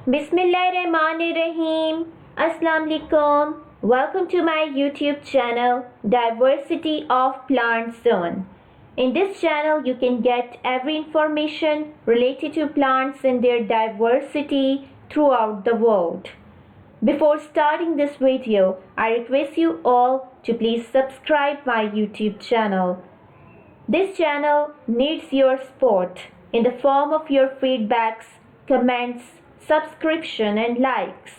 Bismillahirrahmanirrahim. Assalamu alaikum. Welcome to my YouTube channel Diversity of Plants Zone. In this channel you can get every information related to plants and their diversity throughout the world. Before starting this video, I request you all to please subscribe my YouTube channel. This channel needs your support in the form of your feedbacks, comments, subscription and likes.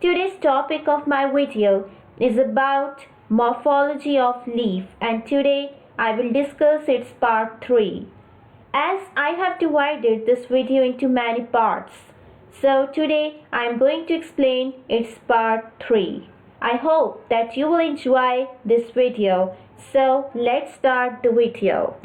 Today's topic of my video is about morphology of leaf, and today I will discuss its part 3. As I have divided this video into many parts, so today I am going to explain its part 3. I hope that you will enjoy this video. So let's start the video.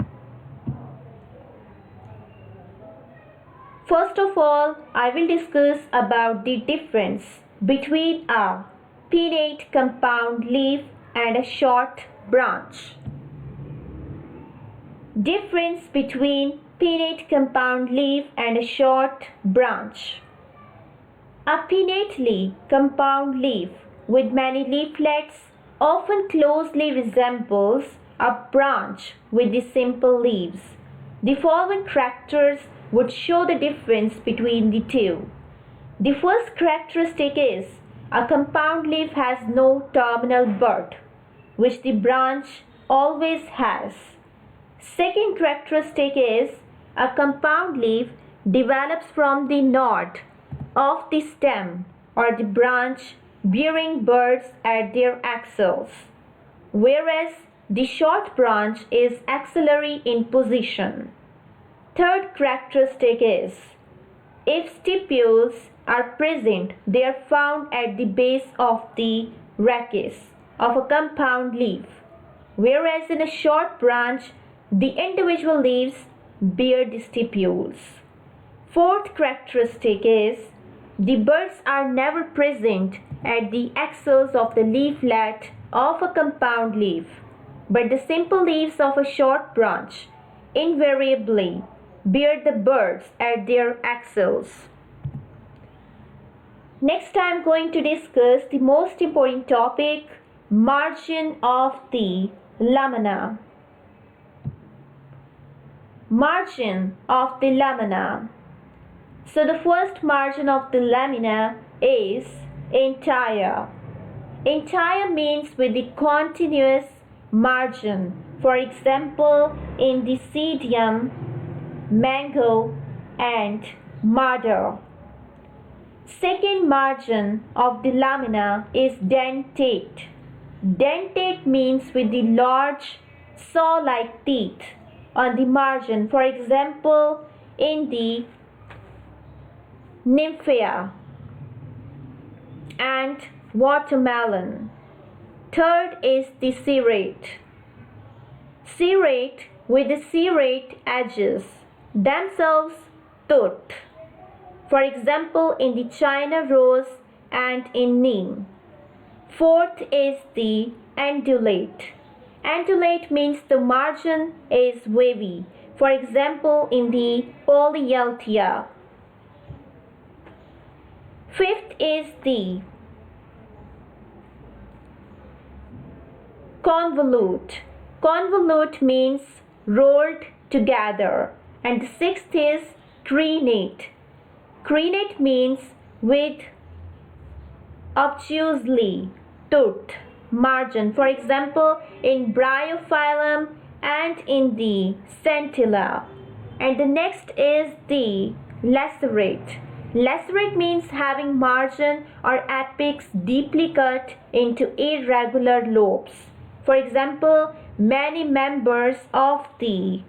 First of all, I will discuss about the difference between a pinnate compound leaf and a short branch. Difference between pinnate compound leaf and a short branch. A pinnately compound leaf with many leaflets often closely resembles a branch with the simple leaves. The following characters would show the difference between the two. The first characteristic is a compound leaf has no terminal bud, which the branch always has. Second characteristic is a compound leaf develops from the node of the stem or the branch bearing buds at their axils, whereas the short branch is axillary in position. Third characteristic is, if stipules are present, they are found at the base of the rachis of a compound leaf, whereas in a short branch, the individual leaves bear the stipules. Fourth characteristic is, the buds are never present at the axils of the leaflet of a compound leaf, but the simple leaves of a short branch invariably bear the buds at their axils. Next, I am going to discuss the most important topic, margin of the lamina. Margin of the lamina. So the first margin of the lamina is entire. Entire means with the continuous margin. For example, in the Psidium, mango and madar. Second margin of the lamina is dentate. Dentate means with the large saw-like teeth on the margin. For example, in the nymphaea and watermelon. Third is the serrate. Serrate with the serrate edges, themselves toothed. For example, in the China rose and in neem. Fourth is the undulate. Undulate means the margin is wavy. For example, in the Polyalthia. Fifth is the convolute. Convolute means rolled together. And the sixth is crenate. Crenate means with obtusely toothed margin. For example, in Bryophyllum and in the Centella. And the next is the lacerate. Lacerate means having margin or apex deeply cut into irregular lobes. For example, many members of the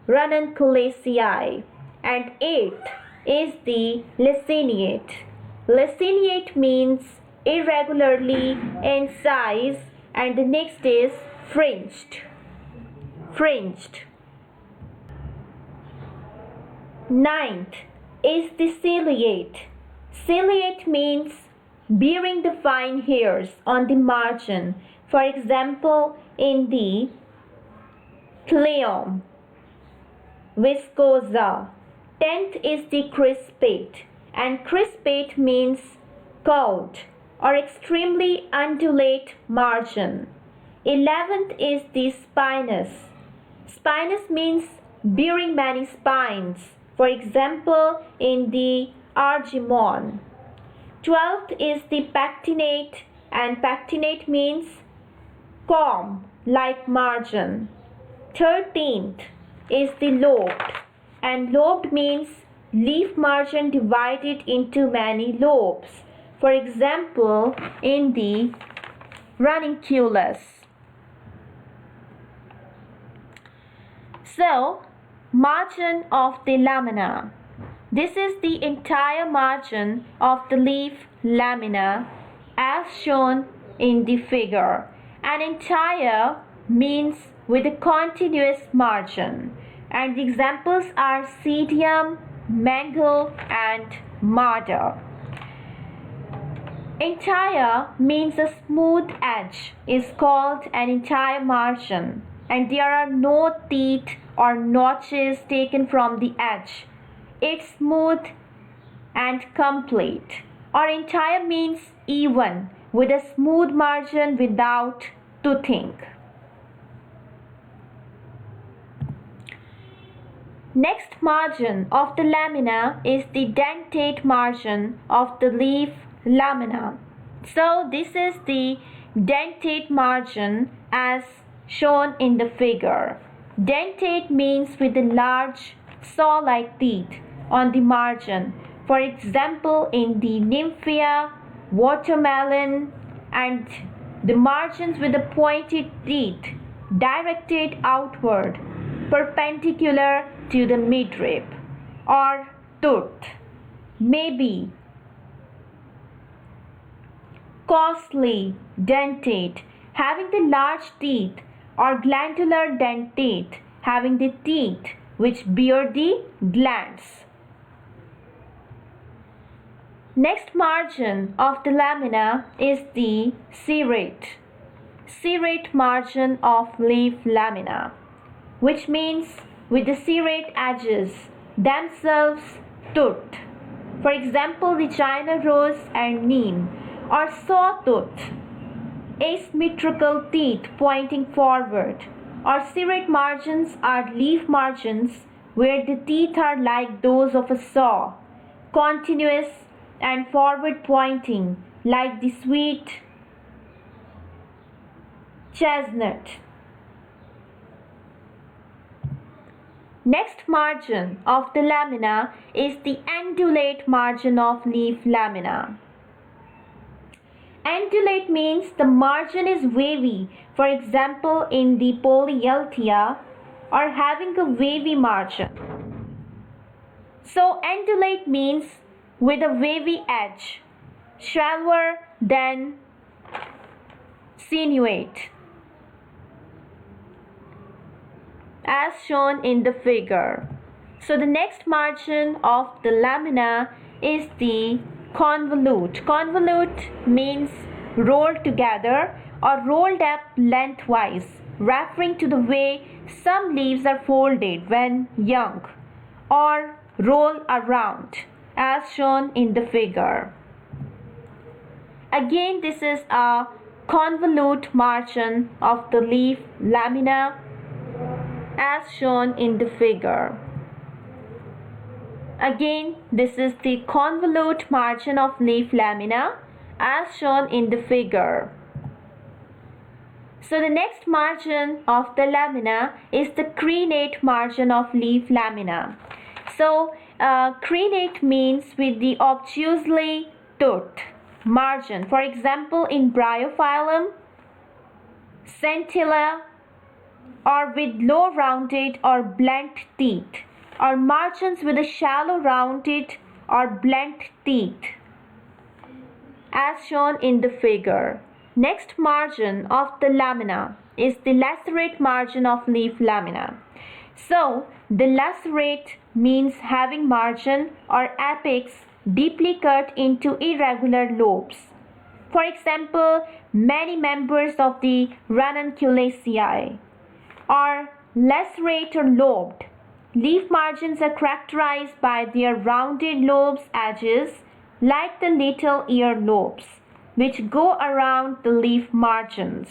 Ranunculaceae. And eighth is the Laciniate. Laciniate means irregularly incised, and the next is fringed. Ninth is the Ciliate. Ciliate means bearing the fine hairs on the margin. For example, in the Cleome, viscosa. 10th is the Crispate, and crispate means curved or extremely undulate margin. 11th is the spinous. Spinous means bearing many spines, for example in the argemone. 12th is the pectinate, and pectinate means comb like margin. 13th is the lobed, and lobed means leaf margin divided into many lobes, for example in the Ranunculaceae. So, margin of the lamina. This is the entire margin of the leaf lamina as shown in the figure. An entire means with a continuous margin, and the examples are Psidium, mangle and madar. Entire means a smooth edge is called an entire margin, and there are no teeth or notches taken from the edge. It's smooth and complete. Or entire means even with a smooth margin without toothing. Next margin of the lamina is the dentate margin of the leaf lamina. So this is the dentate margin as shown in the figure. Dentate means with a large saw-like teeth on the margin, for example in the nymphea, watermelon, and the margins with the pointed teeth directed outward perpendicular to the midrib or tooth. Maybe costly dentate having the large teeth, or glandular dentate having the teeth which bear the glands. Next margin of the lamina is the serrate. Serrate margin of leaf lamina, which means with the serrate edges themselves toothed. For example, the China rose and neem, or sawtooth, asymmetrical teeth pointing forward. Or serrate margins are leaf margins where the teeth are like those of a saw, continuous and forward pointing like the sweet chestnut. Next margin of the lamina is the undulate margin of leaf lamina. Undulate means the margin is wavy, for example in the Polyalthia, or having a wavy margin. So undulate means with a wavy edge, shallower than sinuate, as shown in the figure. So the next margin of the lamina is the convolute. Convolute means rolled together or rolled up lengthwise, referring to the way some leaves are folded when young or roll around, as shown in the figure. Again, this is a convolute margin of the leaf lamina as shown in the figure. Again, this is the convolute margin of leaf lamina as shown in the figure. So the next margin of the lamina is the crenate margin of leaf lamina. So crenate means with the obtusely toothed margin. For example, in Bryophyllum, Centella, or with low rounded or blunt teeth, or margins with a shallow rounded or blunt teeth, as shown in the figure. Next margin of the lamina is the lacerate margin of leaf lamina. So the lacerate means having margin or apex deeply cut into irregular lobes. For example, many members of the Ranunculaceae are lacerate or lobed, Leaf margins are characterized by their rounded lobes edges like the little ear lobes, which go around the leaf margins,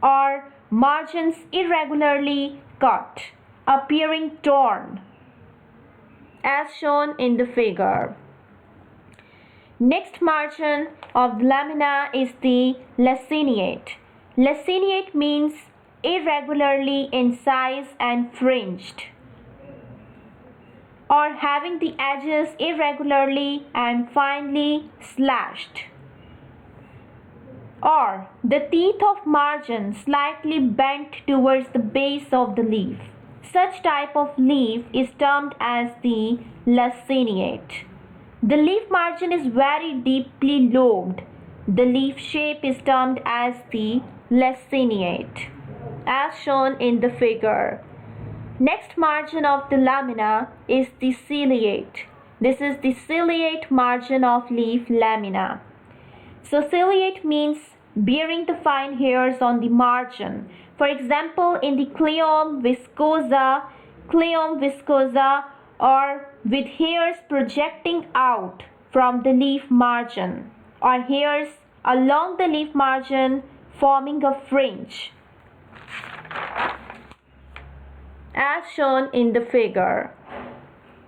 or margins irregularly cut, appearing torn, as shown in the figure. Next margin of the lamina is the laciniate. Laciniate means irregularly incised and fringed, or having the edges irregularly and finely slashed, or the teeth of margin slightly bent towards the base of the leaf. Such type of leaf is termed as the laciniate. The leaf margin is very deeply lobed. The leaf shape is termed as the laciniate, as shown in the figure. Next margin of the lamina is the ciliate. This is the ciliate margin of leaf lamina. So ciliate means bearing the fine hairs on the margin. For example, in the Cleome viscosa, or with hairs projecting out from the leaf margin, or hairs along the leaf margin forming a fringe, as shown in the figure.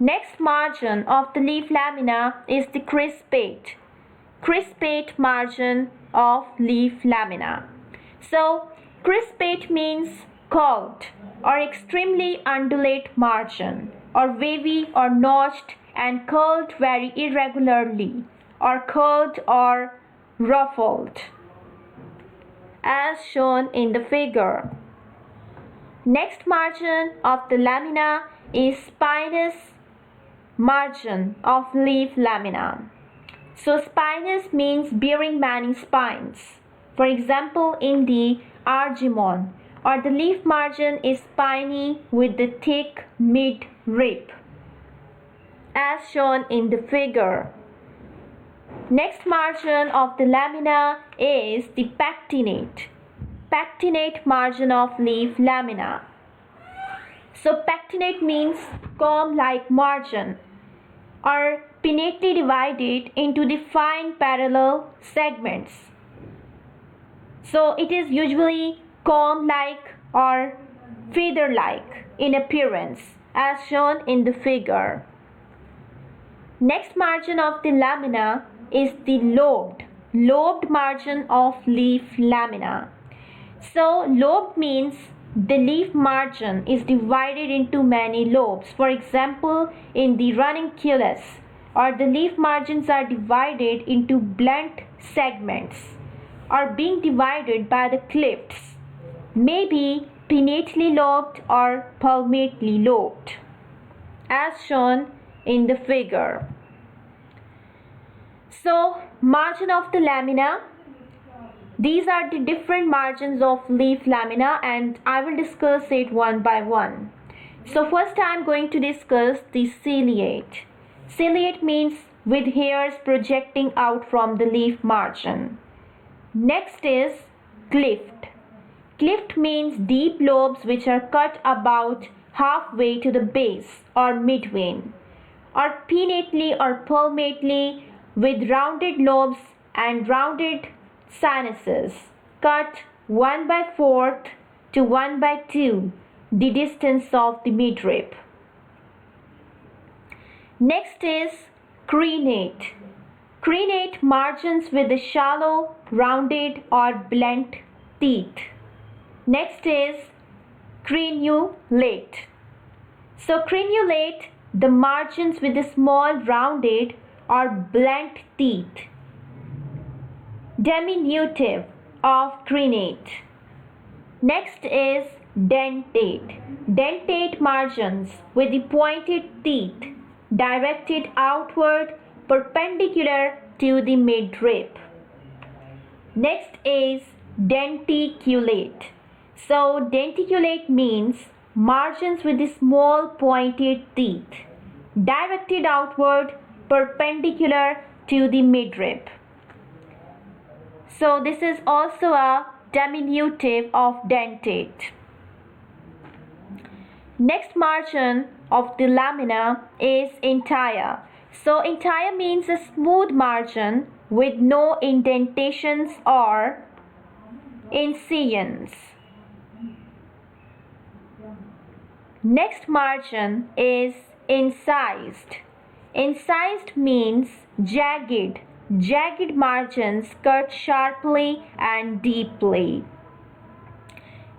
Next margin of the leaf lamina is the crispate. Crispate margin of leaf lamina. So, crispate means curved or extremely undulate margin, or wavy or notched and curled very irregularly, or curled or ruffled, as shown in the figure. Next margin of the lamina is spinous margin of leaf lamina. So spinous means bearing many spines. For example, in the argemone, or the leaf margin is spiny with the thick mid-rib, as shown in the figure. Next margin of the lamina is the pectinate. Pectinate margin of leaf lamina. So pectinate means comb-like margin, or pinnately divided into the fine parallel segments. So it is usually comb-like or feather-like in appearance, as shown in the figure. Next margin of the lamina is the lobed margin of leaf lamina. So lobed means the leaf margin is divided into many lobes. For example, in the Ranunculaceae, or the leaf margins are divided into blunt segments, or being divided by the clifts, may be pinnately lobed or palmately lobed, as shown in the figure. So, margin of the lamina. These are the different margins of leaf lamina, and I will discuss it one by one. So first I am going to discuss the ciliate. Ciliate means with hairs projecting out from the leaf margin. Next is cleft. Cleft means deep lobes which are cut about halfway to the base or midvein, or pinnately or palmately with rounded lobes and rounded sinuses, cut 1/4 to 1/2 the distance of the midrib. Next is crenate. Crenate margins with the shallow, rounded or blunt teeth. Next is crenulate. So crenulate, the margins with the small, rounded or blunt teeth. Diminutive of crenate. Next is dentate. Dentate margins with the pointed teeth directed outward perpendicular to the midrib. Next is denticulate. So denticulate means margins with the small pointed teeth directed outward perpendicular to the midrib. So this is also a diminutive of dentate. Next margin of the lamina is entire. So entire means a smooth margin with no indentations or incisions. Next margin is incised. Incised means jagged. Jagged margins cut sharply and deeply.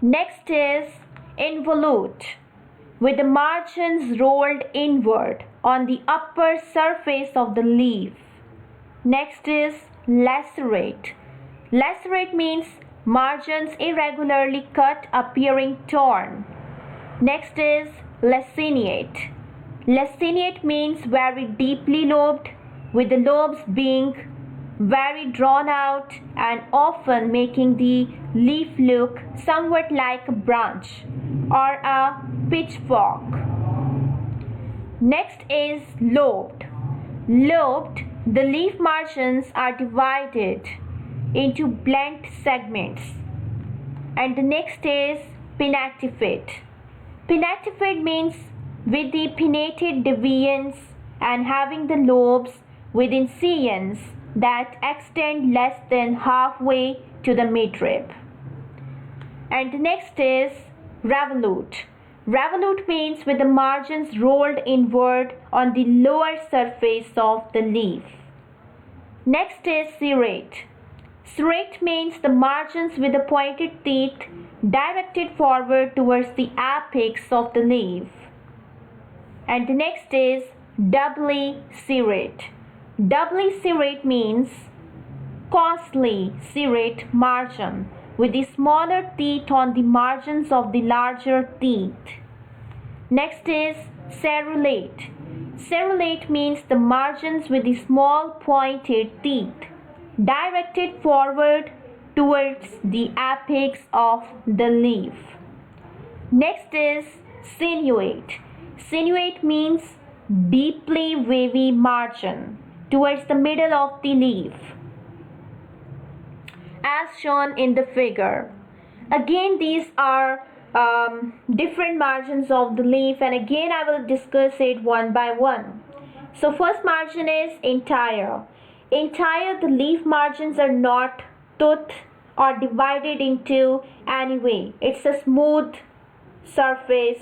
Next is involute, with the margins rolled inward on the upper surface of the leaf. Next is lacerate. Lacerate means margins irregularly cut appearing torn. Next is laciniate. Laciniate means very deeply lobed, with the lobes being very drawn out and often making the leaf look somewhat like a branch or a pitchfork. Next is lobed. Lobed, the leaf margins are divided into blunt segments. And the next is pinnatifid. Pinnatifid means with the pinnated deviance and having the lobes with incisions that extend less than halfway to the midrib. And the next is revolute. Revolute means with the margins rolled inward on the lower surface of the leaf. Next is serrate. Serrate means the margins with the pointed teeth directed forward towards the apex of the leaf. And the next is doubly serrate. Doubly serrate means costly serrate margin with the smaller teeth on the margins of the larger teeth. Next is cerulate. Cerulate means the margins with the small pointed teeth directed forward towards the apex of the leaf. Next is sinuate. Sinuate means deeply wavy margin towards the middle of the leaf, as shown in the figure. Again, these are different margins of the leaf, and again I will discuss it one by one. So first margin is entire. Entire, the leaf margins are not toothed or divided into any way. It's a smooth surface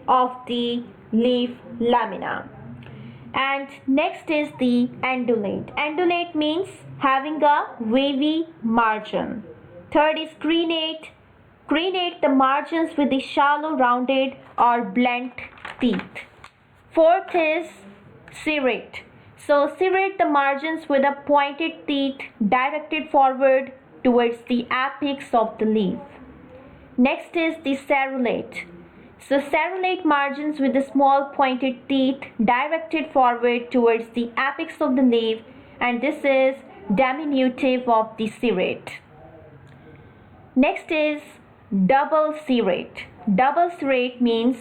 of the leaf lamina. And next is the undulate. Undulate means having a wavy margin. Third is crenate. Crenate, the margins with the shallow rounded or blunt teeth. Fourth is serrate. So serrate, the margins with the pointed teeth directed forward towards the apex of the leaf. Next is the cerulate. So cerulate, margins with the small pointed teeth directed forward towards the apex of the leaf, and this is diminutive of the serrate. Next is double serrate. Double serrate means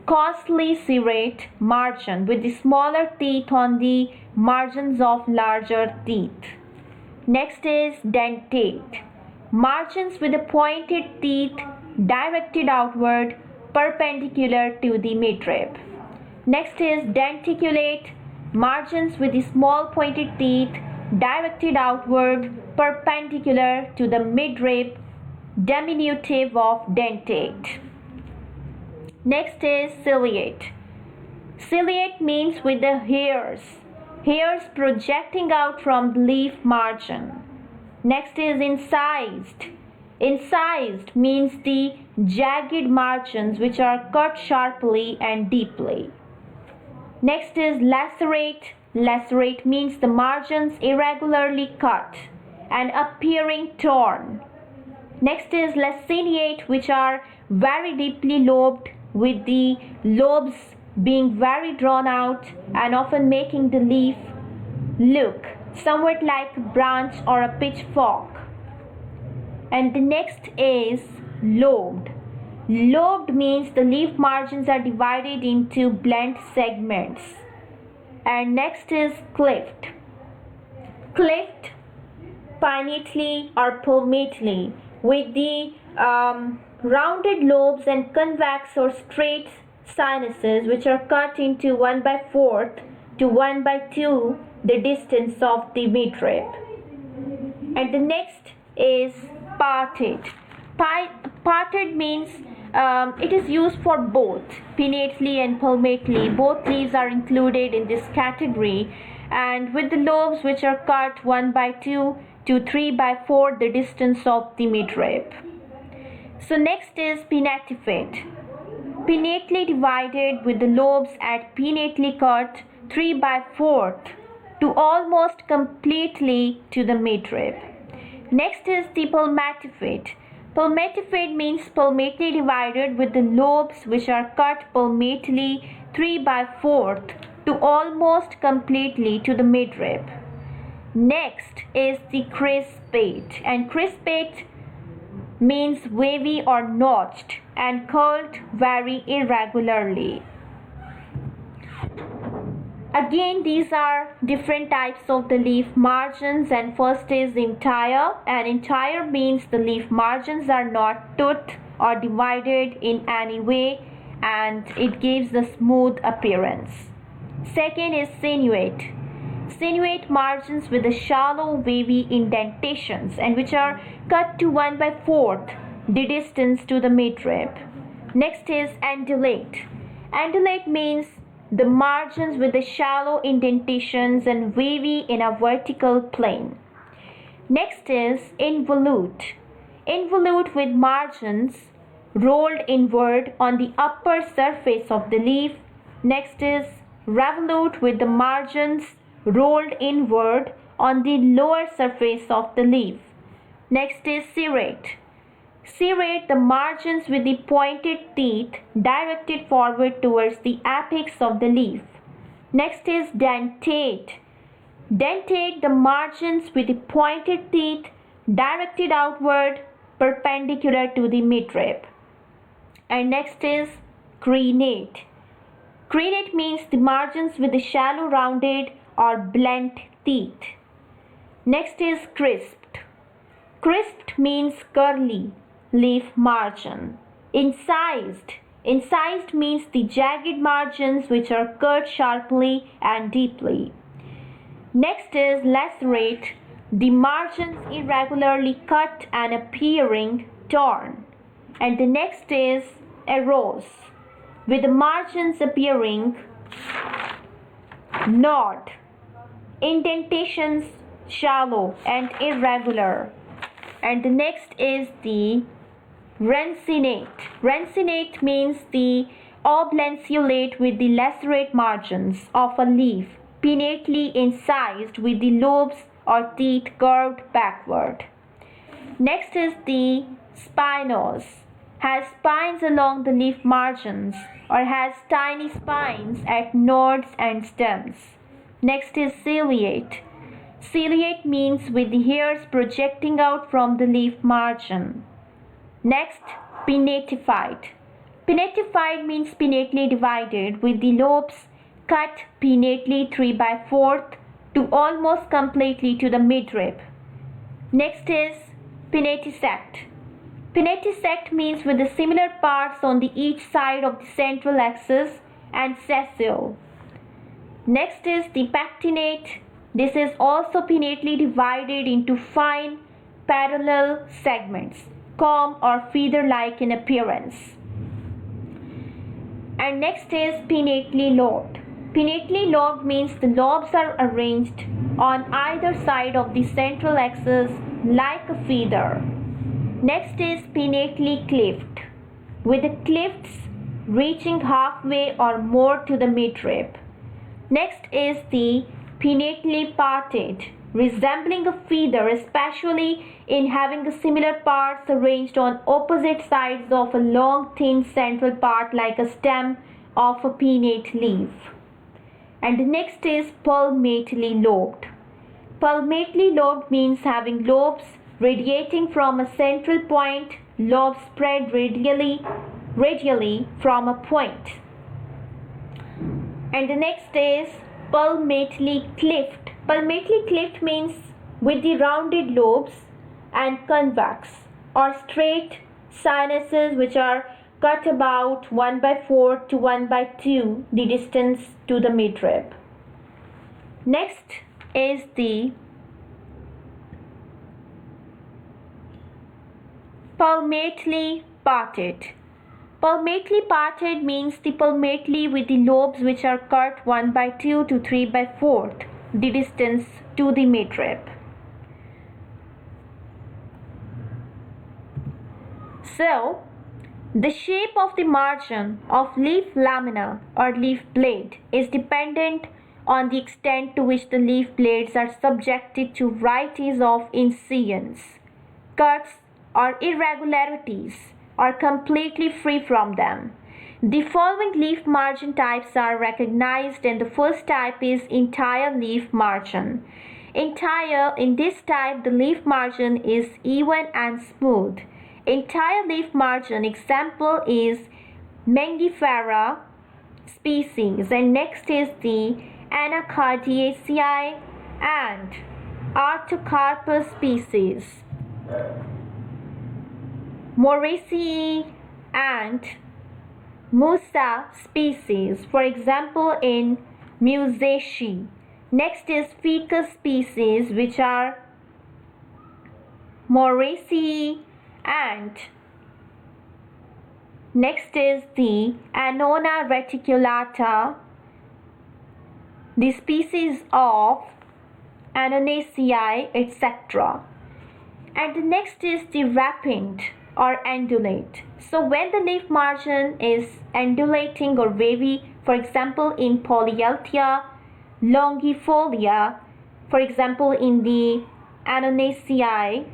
costly serrate margin with the smaller teeth on the margins of larger teeth. Next is dentate. Margins with the pointed teeth directed outward perpendicular to the midrib. Next is denticulate. Margins with the small pointed teeth directed outward perpendicular to the midrib, diminutive of dentate. Next is ciliate. Ciliate means with the hairs projecting out from the leaf margin. Next is incised. Incised means the jagged margins which are cut sharply and deeply. Next is lacerate. Lacerate means the margins irregularly cut and appearing torn. Next is laciniate, which are very deeply lobed with the lobes being very drawn out and often making the leaf look somewhat like a branch or a pitchfork. And the next is lobed. Lobed means the leaf margins are divided into blunt segments. And next is cleft. Cleft pinnately or palmately with the rounded lobes and convex or straight sinuses which are cut into 1/4 to 1/2 the distance of the midrib. And the next is parted. Parted means it is used for both pinnately and palmately. Both leaves are included in this category, and with the lobes which are cut 1/2 to 3/4 the distance of the midrib. So next is pinnatifid. Pinnately divided with the lobes at pinnately cut 3/4 to almost completely to the midrib. Next is the palmatifid. Palmatifid means palmately divided with the lobes which are cut palmately 3/4 to almost completely to the midrib. Next is the crispate, and crispate means wavy or notched and curled very irregularly. Again, these are different types of the leaf margins, and first is entire, and entire means the leaf margins are not toothed or divided in any way, and it gives a smooth appearance. Second is sinuate. Sinuate margins with the shallow wavy indentations and which are cut to 1/4 the distance to the midrib. Next is undulate. Undulate means the margins with the shallow indentations and wavy in a vertical plane. Next is involute. Involute with margins rolled inward on the upper surface of the leaf. Next is revolute with the margins rolled inward on the lower surface of the leaf. Next is serrate. Serrate the margins with the pointed teeth directed forward towards the apex of the leaf. Next is dentate. Dentate the margins with the pointed teeth directed outward perpendicular to the midrib. And next is crenate. Crenate means the margins with the shallow rounded or blunt teeth. Next is crisped. Crisped means curly leaf margin. Incised. Incised means the jagged margins which are cut sharply and deeply. Next is lacerate. The margins irregularly cut and appearing torn. And the next is erose, with the margins appearing gnawed, indentations shallow and irregular. And the next is the Ranunculaceae. Ranunculaceae means the oblanceolate with the lacerate margins of a leaf, pinnately incised with the lobes or teeth curved backward. Next is the spinose. Has spines along the leaf margins or has tiny spines at nodes and stems. Next is ciliate. Ciliate means with the hairs projecting out from the leaf margin. Next, pinnatifid. Pinnatifid means pinnately divided with the lobes cut pinnately 3/4 to almost completely to the midrib. Next is pinnatisect. Pinnatisect means with the similar parts on the each side of the central axis and sessile. Next is the pectinate. This is also pinnately divided into fine parallel segments, comb or feather-like in appearance. And next is pinnately lobed. Pinnately lobed means the lobes are arranged on either side of the central axis like a feather. Next is pinnately cleft, with the clefts reaching halfway or more to the midrib. Next is the pinnately parted, resembling a feather, especially in having the similar parts arranged on opposite sides of a long thin central part like a stem of a pinnate leaf. And the next is palmately lobed. Palmately lobed means having lobes radiating from a central point, lobes spread radially from a point. And the next is palmately cleft. Palmately cleft means with the rounded lobes and convex or straight sinuses which are cut about 1/4 to 1/2 the distance to the midrib. Next is the palmately parted. Palmately parted means the palmately with the lobes which are cut 1/2 to 3/4 the distance to the midrib. So, the shape of the margin of leaf lamina or leaf blade is dependent on the extent to which the leaf blades are subjected to varieties of incisions, cuts, or irregularities, or completely free from them. The following leaf margin types are recognized, and the first type is entire leaf margin. Entire, in this type, the leaf margin is even and smooth. Entire leaf margin example is Mangifera species, and next is the Anacardiaceae and Artocarpus species, Moraceae and Musa species, for example in Musaceae. Next is Ficus species, which are Moraceae, and next is the Annona reticulata, the species of Annonaceae, etc. And the next is the rapined or undulate. So when the leaf margin is undulating or wavy, for example in Polyalthia, longifolia, for example in the Annonaceae,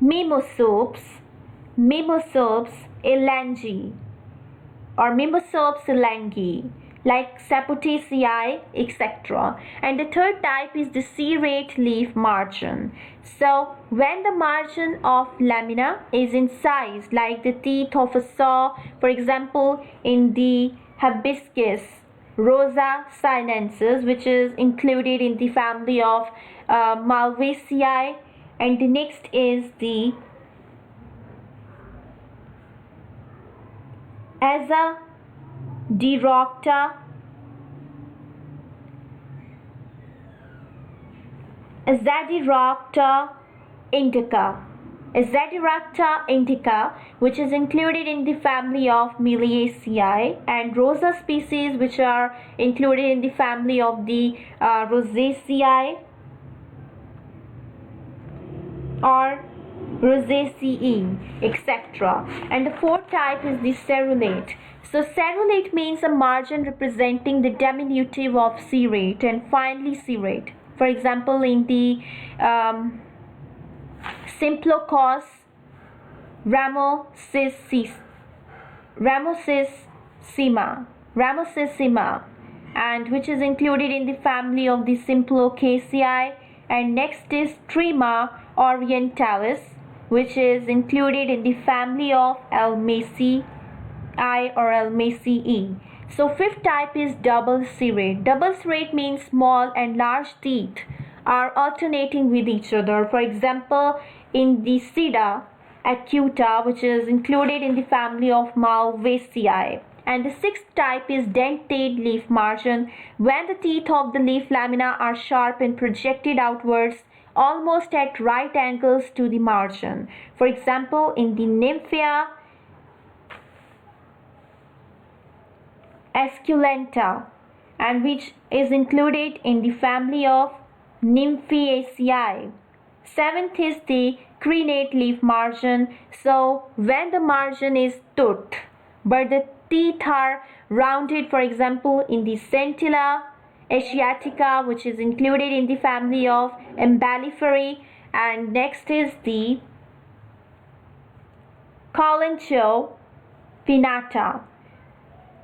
Mimosops elangi or Mimosops elangi, like Sapotaceae, etc. And the third type is the serrate leaf margin. So when the margin of lamina is incised, like the teeth of a saw, for example in the hibiscus rosa sinensis, which is included in the family of Malvaceae. And the next is the Azadirachta indica, which is included in the family of Meliaceae, and rosa species, which are included in the family of the Rosaceae or Rosaceae, etc. And the fourth type is the Serrate. So Serrate means a margin representing the diminutive of serrate and finely serrate. For example, in the Simplocos ramosissima, and which is included in the family of the Simplocaceae. And next is Trima orientalis, which is included in the family of Almaceae or Almaceae. So fifth type is double serrate. Double serrate means small and large teeth are alternating with each other. For example, in the Sida acuta, which is included in the family of Malvaceae. And the sixth type is dentate leaf margin, when the teeth of the leaf lamina are sharp and projected outwards almost at right angles to the margin. For example, in the Nymphea esculenta, and which is included in the family of Nymphaceae. Seventh is the crenate leaf margin. So when the margin is toothed but the teeth are rounded, for example in the Centella asiatica, which is included in the family of Emballiferae. And next is the Calancho pinnata,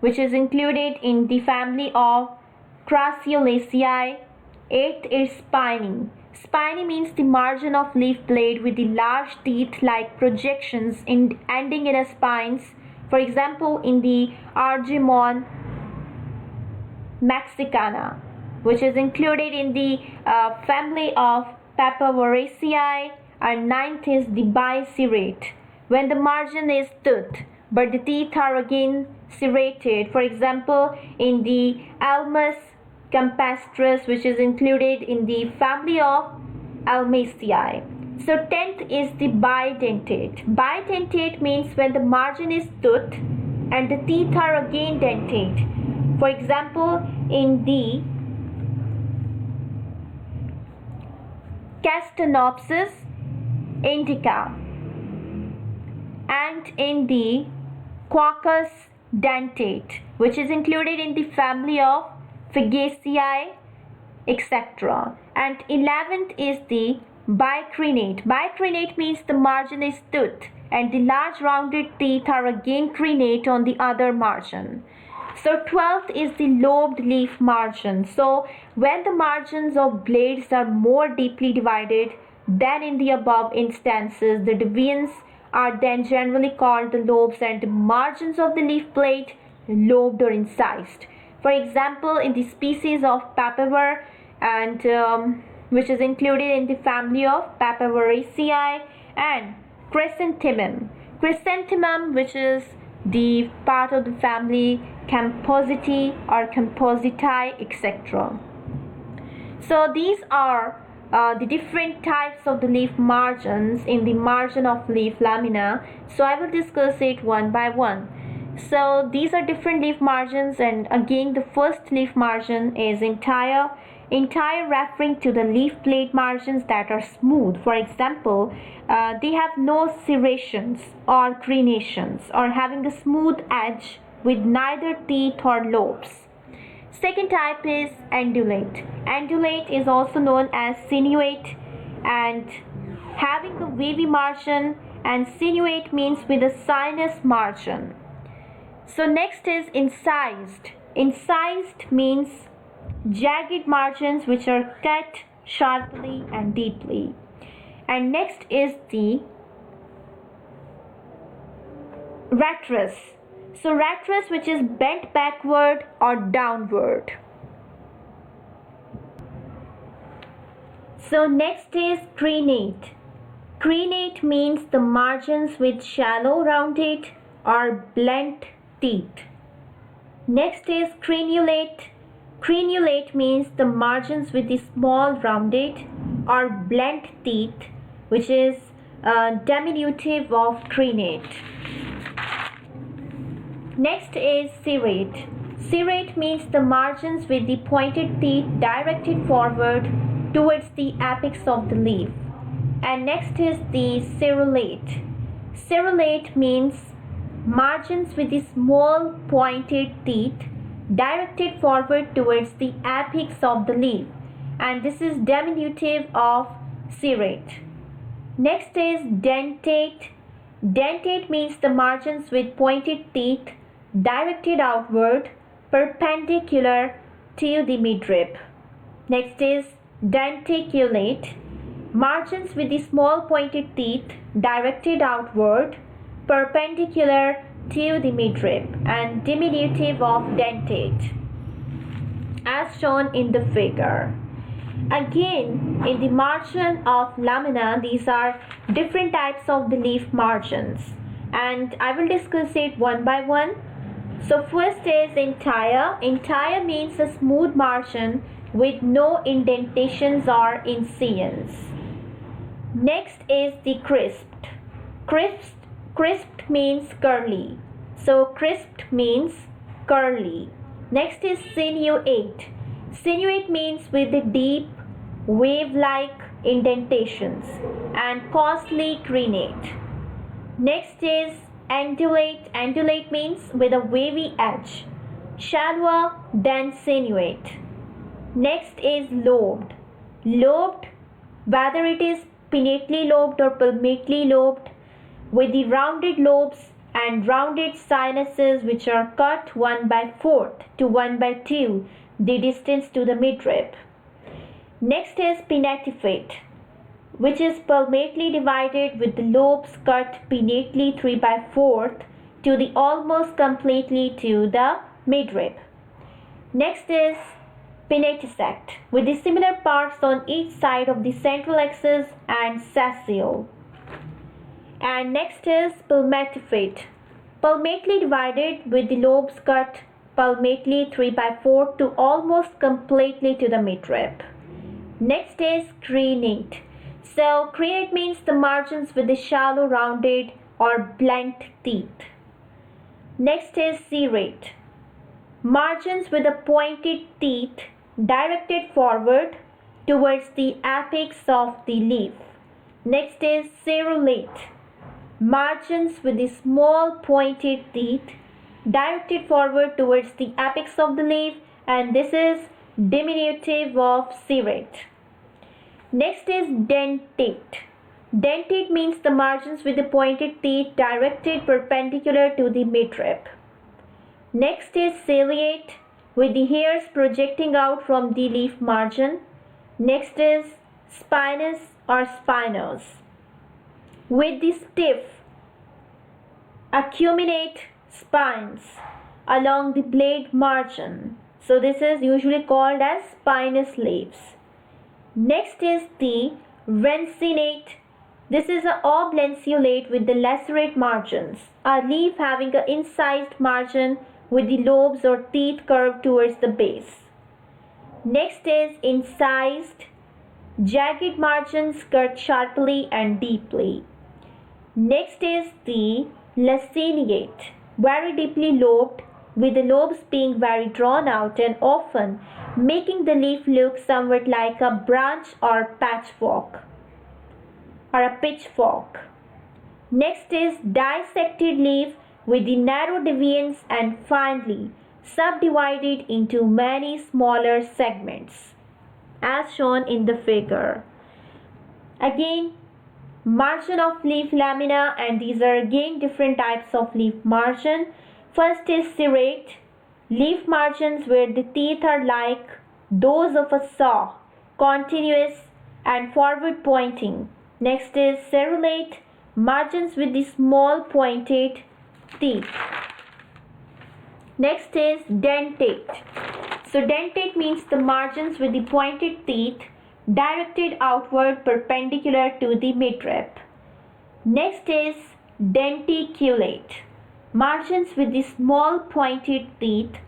which is included in the family of Crassiolaceae. Eighth is spiny. Spiny means the margin of leaf blade with the large teeth-like projections ending in a spines. For example, in the Argemon mexicana. which is included in the family of Papaveraceae, and ninth is the biserrate, when the margin is toothed but the teeth are again serrated, for example in the Almus campestris, which is included in the family of Almaceae. So 10th is the bidentate. Bidentate means when the margin is toothed and the teeth are again dentate. For example, in the Castanopsis indica and in the Quercus dentate, which is included in the family of Fagaceae, etc. And 11th is the bicrenate. Bicrenate means the margin is toothed and the large rounded teeth are again crenate on the other margin. So 12th is the lobed leaf margin. So when the margins of blades are more deeply divided than in the above instances, the deviants are then generally called the lobes, and the margins of the leaf blade lobed or incised. For example, in the species of papaver, and which is included in the family of Papaveraceae, and chrysanthemum. Chrysanthemum, which is the part of the family Compositae or Compositae, etc. So these are the different types of the leaf margins in the margin of leaf lamina. So I will discuss it one by one. So these are different leaf margins, and again the first leaf margin is entire referring to the leaf blade margins that are smooth. For example, they have no serrations or crenations, or having a smooth edge with neither teeth or lobes. Second type is undulate. Undulate is also known as sinuate and having a wavy margin, and sinuate means with a sinus margin. So next is incised. Incised means jagged margins which are cut sharply and deeply. And next is the rattrus. So rattrus, which is bent backward or downward. So next is crenate. Crenate means the margins with shallow rounded or blunt teeth. Next is crenulate. Crenulate means the margins with the small rounded or blunt teeth, which is a diminutive of crenate. Next is serrate. Serrate means the margins with the pointed teeth directed forward towards the apex of the leaf. And next is the cerulate. Cerulate means margins with the small pointed teeth directed forward towards the apex of the leaf, and this is diminutive of serrate. Next is dentate. Dentate means the margins with pointed teeth directed outward perpendicular to the midrib. Next is denticulate. Margins with the small pointed teeth directed outward perpendicular to the midrib, and diminutive of dentate as shown in the figure. Again, in the margin of lamina, these are different types of the leaf margins, and I will discuss it one by one. So first is entire. Entire means a smooth margin with no indentations or incisions. Next is the crisped. Crisped means curly. So crisped means curly. Next is sinuate. Sinuate means with the deep wave-like indentations and costly crenate. Next is undulate. Undulate means with a wavy edge, shallower than sinuate. Next is lobed. Lobed, whether it is pinnately lobed or palmately lobed, with the rounded lobes and rounded sinuses which are cut 1/4 to 1/2 the distance to the midrib. Next is pinnatifate, which is palmately divided with the lobes cut pinnately 3/4 to the almost completely to the midrib. Next is pinnatisect with the similar parts on each side of the central axis and sessile. And next is palmatifid, palmately divided with the lobes cut palmately 3/4 to almost completely to the midrib. Next is crenate. So crenate means the margins with the shallow rounded or blunt teeth. Next is serrate, margins with the pointed teeth directed forward towards the apex of the leaf. Next is Serrate, margins with the small pointed teeth directed forward towards the apex of the leaf, and this is diminutive of serrate. Next is dentate. Dentate means the margins with the pointed teeth directed perpendicular to the midrib. Next is ciliate with the hairs projecting out from the leaf margin. Next is spinous or spinose with the stiff acuminate spines along the blade margin. So this is usually called as spinous leaves. Next is the Ranunculaceae. This is an oblanceolate with the lacerate margins, a leaf having an incised margin with the lobes or teeth curved towards the base. Next is incised, jagged margins cut sharply and deeply. Next is the Laciniate, very deeply lobed, with the lobes being very drawn out and often making the leaf look somewhat like a branch or pitchfork. Next is dissected leaf with the narrow deviance and finally subdivided into many smaller segments as shown in the figure. Again, margin of leaf lamina, and these are again different types of leaf margin. First is serrate, leaf margins where the teeth are like those of a saw, continuous and forward pointing. Next is cerulate, margins with the small pointed teeth. Next is dentate. So dentate means the margins with the pointed teeth directed outward perpendicular to the midrib. Next is denticulate, margins with the small pointed teeth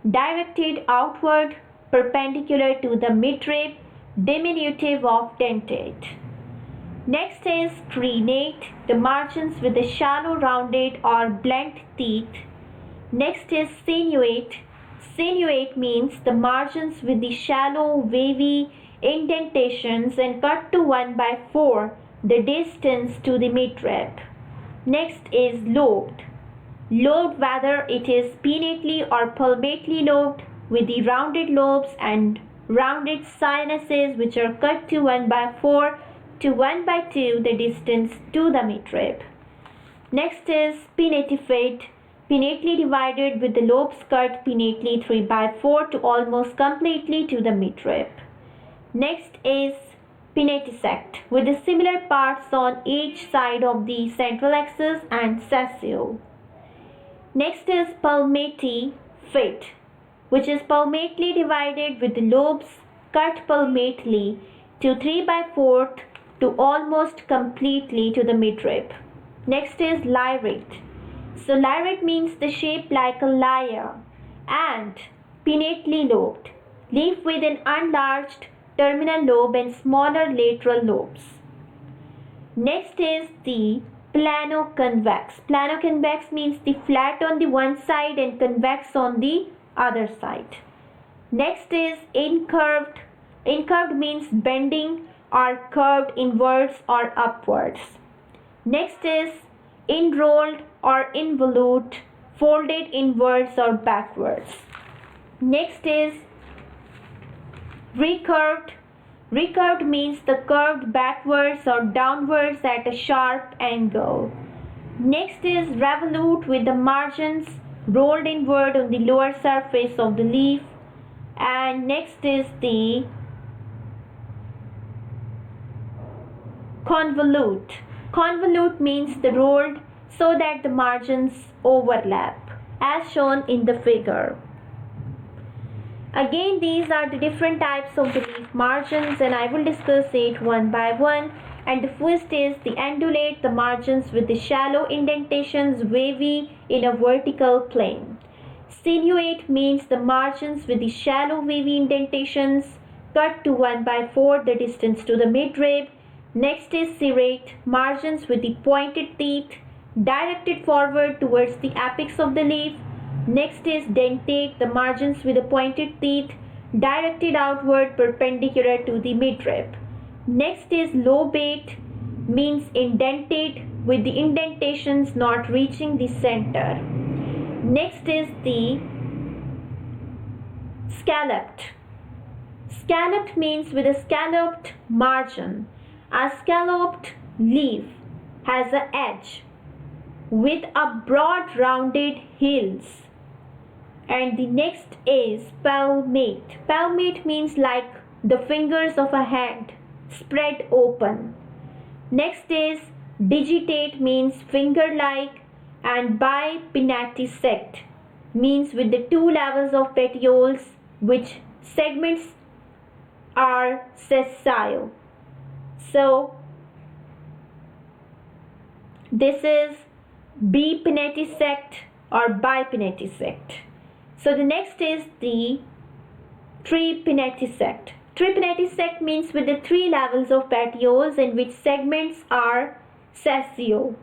directed outward perpendicular to the midrib, diminutive of dentate. Next is crenate, the margins with the shallow rounded or blunt teeth. Next is sinuate. Sinuate means the margins with the shallow wavy indentations and cut to 1/4 the distance to the midrib. Next is lobed. Lobed, whether it is pinnately or palmately lobed, with the rounded lobes and rounded sinuses which are cut to 1/4 to 1/2 the distance to the midrib. Next is pinnatifid, pinnately divided with the lobes cut pinnately 3/4 to almost completely to the midrib. Next is pinnatisect with the similar parts on each side of the central axis and sessile. Next is palmatifid, which is palmately divided with the lobes cut palmately to 3/4 to almost completely to the midrib. Next is lacerate. So lacerate means the shape like a lyre and pinnately lobed, leaf with an enlarged terminal lobe and smaller lateral lobes. Next is the planoconvex. Planoconvex means the flat on the one side and convex on the other side. Next is incurved. Incurved means bending or curved inwards or upwards. Next is enrolled or involute, folded inwards or backwards. Next is recurved. Recurved means the curved backwards or downwards at a sharp angle. Next is revolute with the margins rolled inward on the lower surface of the leaf. And next is the convolute. Convolute means the rolled so that the margins overlap as shown in the figure. Again, these are the different types of the leaf margins, and I will discuss it one by one. And the first is the undulate, the margins with the shallow indentations, wavy in a vertical plane. Ciliate means the margins with the shallow wavy indentations, cut to 1/4 the distance to the midrib. Next is serrate, margins with the pointed teeth, directed forward towards the apex of the leaf. Next is dentate, the margins with the pointed teeth, directed outward perpendicular to the midrib. Next is lobate, means indentate with the indentations not reaching the center. Next is the scalloped. Scalloped means with a scalloped margin. A scalloped leaf has an edge with a broad rounded hills. And the next is palmate. Palmate means like the fingers of a hand spread open. Next is digitate, means finger-like, and bipinnatisect means with the two levels of petioles which segments are sessile. So this is bipinnatisect or bipinnatisect. So the next is the tripinnatisect. Tripinnatisect means with the three levels of petioles in which segments are sessile.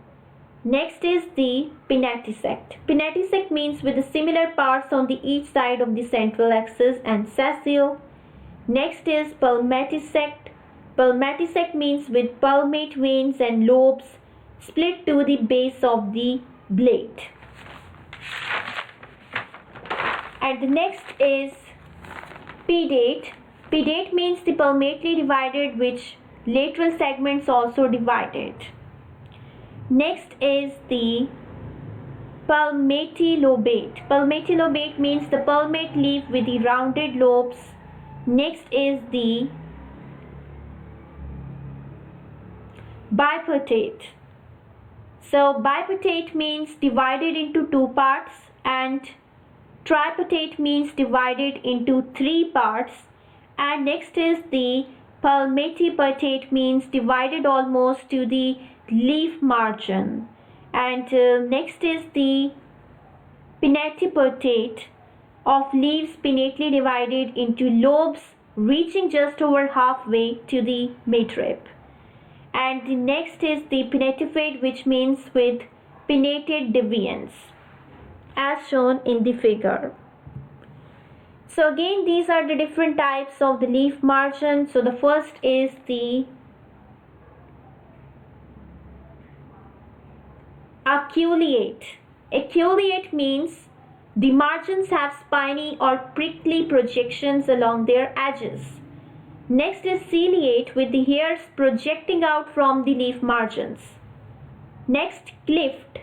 Next is the pinnatisect. Pinnatisect means with the similar parts on the each side of the central axis and sessile. Next is palmatisect. Palmatisect means with palmate veins and lobes split to the base of the blade. And the next is pedate. Pedate means the palmately divided, which lateral segments also divided. Next is the palmatolobate. Palmatolobate means the palmate leaf with the rounded lobes. Next is the bipartite. So bipartite means divided into two parts, and tripartite means divided into three parts. And next is the palmatipartite means divided almost to the leaf margin. And next is the pinnatipartite of leaves pinnately divided into lobes reaching just over halfway to the midrib. And the next is the pinnatifid, which means with pinnated deviance, as shown in the figure. So again, these are the different types of the leaf margin. So the first is the aculeate. Aculeate means the margins have spiny or prickly projections along their edges. Next is ciliate, with the hairs projecting out from the leaf margins. Next, cleft.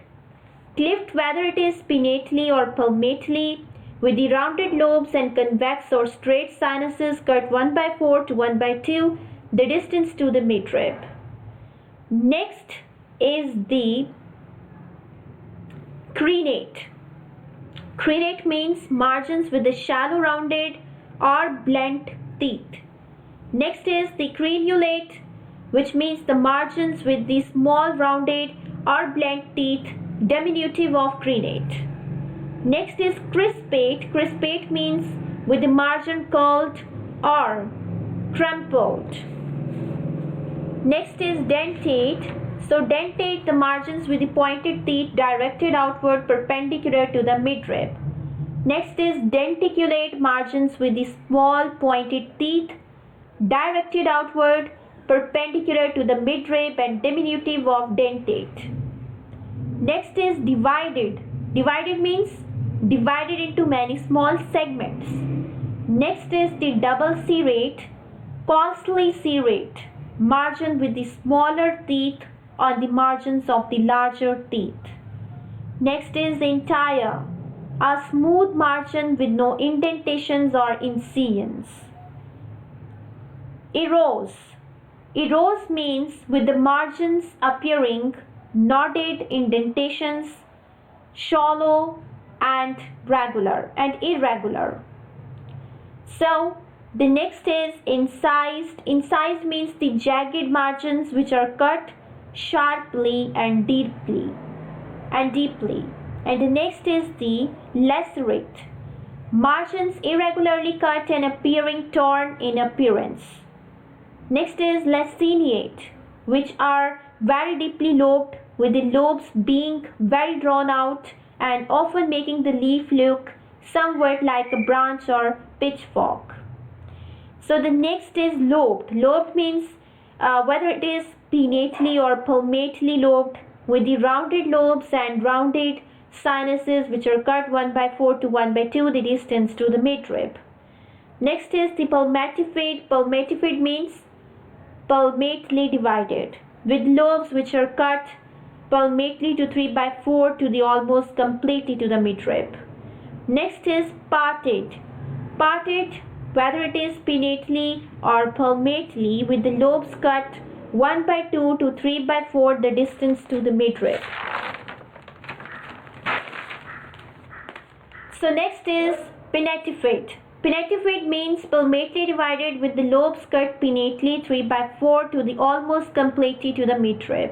Cleft, whether it is pinnately or palmately, with the rounded lobes and convex or straight sinuses cut 1/4 to 1/2 the distance to the midrib. Next is the crenate. Crenate means margins with the shallow rounded or blunt teeth. Next is the crenulate, which means the margins with the small rounded or blunt teeth, diminutive of crenate. Next is crispate. Crispate means with the margin curled or crumpled. Next is dentate. So dentate, the margins with the pointed teeth directed outward perpendicular to the midrib. Next is denticulate, margins with the small pointed teeth directed outward perpendicular to the midrib and diminutive of dentate. Next is divided. Divided means divided into many small segments. Next is the double serrate, costly serrate, margin with the smaller teeth on the margins of the larger teeth. Next is entire, a smooth margin with no indentations or incisions. Erose. Erose means with the margins appearing knotted indentations, shallow and regular and irregular. So the next is incised. Incised means the jagged margins which are cut sharply and deeply. And the next is the lacerate. Margins irregularly cut and appearing torn in appearance. Next is laciniate, which are very deeply lobed, with the lobes being very drawn out and often making the leaf look somewhat like a branch or pitchfork. So the next is lobed. Lobed means whether it is pinnately or palmately lobed, with the rounded lobes and rounded sinuses which are cut 1/4 to 1/2 the distance to the midrib. Next is the palmatifid. Palmatifid means palmately divided, with lobes which are cut palmately to 3/4 to the almost completely to the midrib. Next is parted. Parted, whether it is pinnately or palmately, with the lobes cut 1/2 to 3/4 the distance to the midrib. So next is pinnatifid. Pinnatifid means palmately divided, with the lobes cut pinnately 3/4 to the almost completely to the midrib.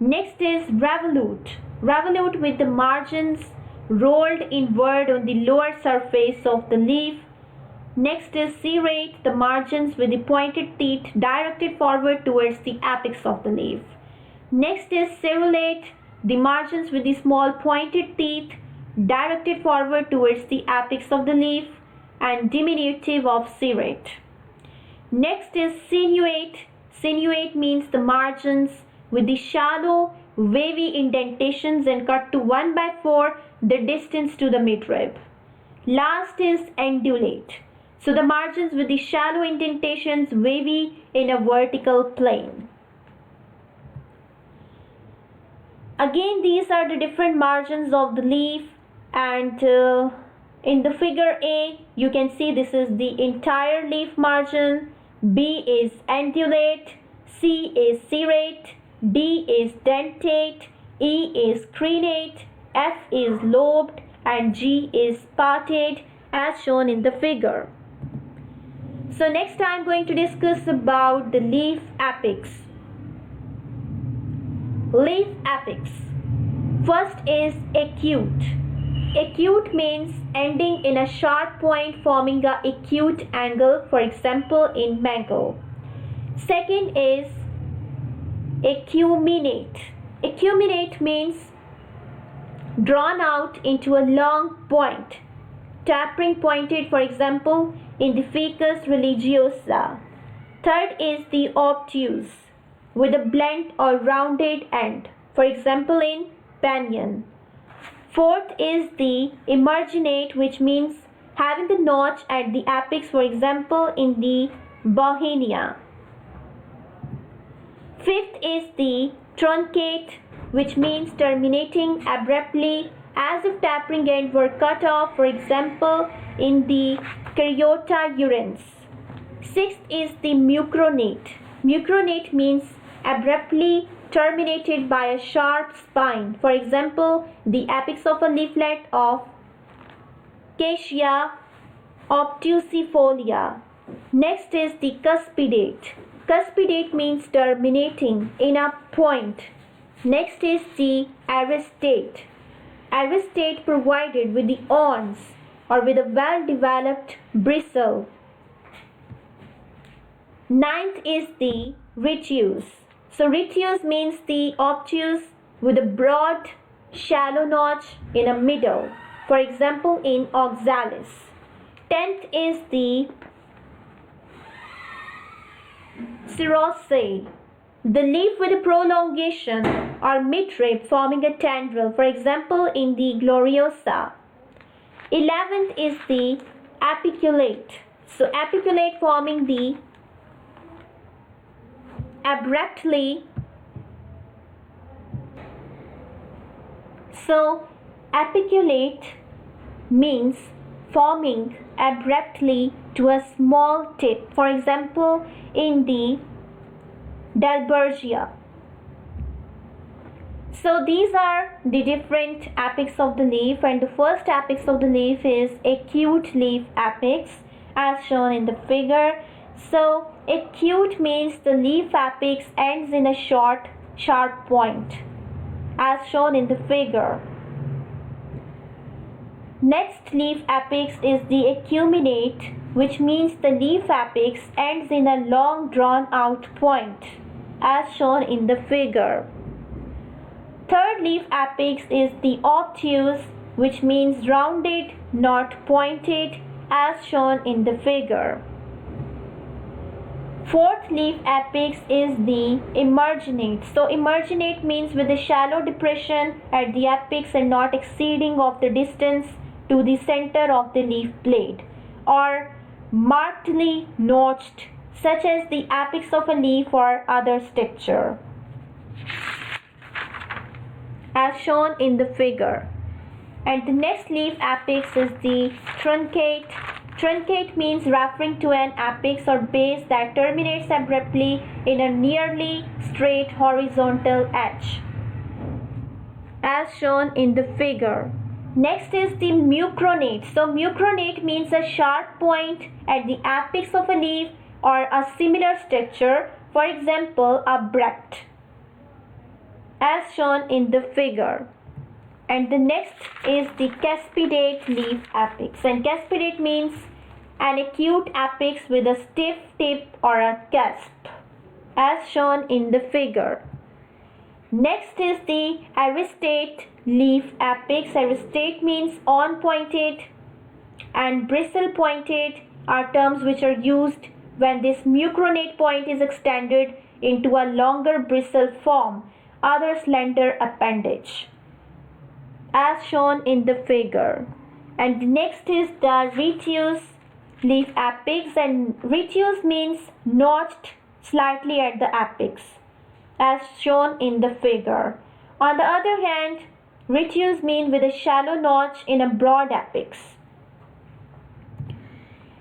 Next is revolute. Revolute, with the margins rolled inward on the lower surface of the leaf. Next is serrate, the margins with the pointed teeth directed forward towards the apex of the leaf. Next is cerulate, the margins with the small pointed teeth directed forward towards the apex of the leaf, and diminutive of serrate. Next is sinuate. Sinuate means the margins with the shallow wavy indentations and cut to 1/4 the distance to the midrib. Last is undulate. So the margins with the shallow indentations wavy in a vertical plane. Again, these are the different margins of the leaf, and in the figure A you can see this is the entire leaf margin. B is undulate, C is serrate, D is dentate, E is crenate, F is lobed, and G is parted as shown in the figure. So next I am going to discuss about the leaf apex. Leaf apex. First is acute. Acute means ending in a sharp point forming a acute angle, for example in mango. Second is acuminate. Acuminate means drawn out into a long point, tapering pointed, for example in the ficus religiosa. Third is the obtuse, with a blunt or rounded end, for example in banyan. Fourth is the emarginate, which means having the notch at the apex, for example in the bauhinia. Fifth is the truncate, which means terminating abruptly as if tapering end were cut off, for example in the Caryota urens. Sixth is the mucronate. Mucronate means abruptly terminated by a sharp spine, for example the apex of a leaflet of Acacia obtusifolia. Next is the cuspidate. Cuspidate means terminating in a point. Next is the aristate. Aristate provided with the awns or with a well-developed bristle. Ninth is the retius. So retius means the obtuse with a broad, shallow notch in the middle, for example in oxalis. 10th is the Serrate, the leaf with a prolongation or midrib forming a tendril, for example in the gloriosa. 11th is the apiculate. So apiculate forming the abruptly. So apiculate means forming abruptly to a small tip, for example in the Dalbergia. So these are the different apex of the leaf, and the first apex of the leaf is acute leaf apex, as shown in the figure. So acute means the leaf apex ends in a short, sharp point, as shown in the figure. Next leaf apex is the acuminate, which means the leaf apex ends in a long drawn out point, as shown in the figure. Third leaf apex is the obtuse, which means rounded, not pointed, as shown in the figure. Fourth leaf apex is the emarginate. So emarginate means with a shallow depression at the apex and not exceeding of the distance to the center of the leaf blade, or markedly notched, such as the apex of a leaf or other structure, as shown in the figure. And the next leaf apex is the truncate. Truncate means referring to an apex or base that terminates abruptly in a nearly straight horizontal edge, as shown in the figure. Next is the mucronate. So mucronate means a sharp point at the apex of a leaf or a similar structure, for example abrupt, as shown in the figure. And the next is the caspidate leaf apex. And caspidate means an acute apex with a stiff tip or a cusp, as shown in the figure. Next is the aristate leaf apex. Aristate means on-pointed and bristle-pointed are terms which are used when this mucronate point is extended into a longer bristle form, other slender appendage, as shown in the figure. And next is the retuse leaf apex, and retuse means notched slightly at the apex, as shown in the figure. On the other hand, retuse means with a shallow notch in a broad apex.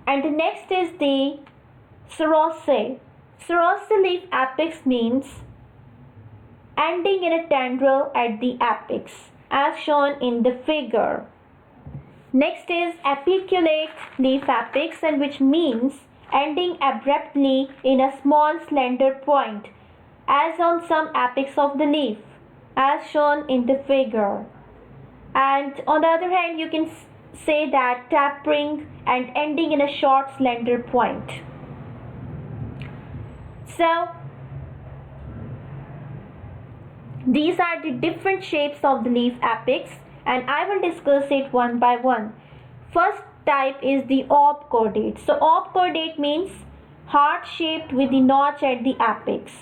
And the next is the Serrate. Serrate leaf apex means ending in a tendril at the apex, as shown in the figure. Next is apiculate leaf apex, and which means ending abruptly in a small slender point, as on some apex of the leaf, as shown in the figure. And on the other hand, you can say that tapering and ending in a short slender point. So these are the different shapes of the leaf apex, and I will discuss it one by one. First type is the obcordate. So obcordate means heart shaped with the notch at the apex.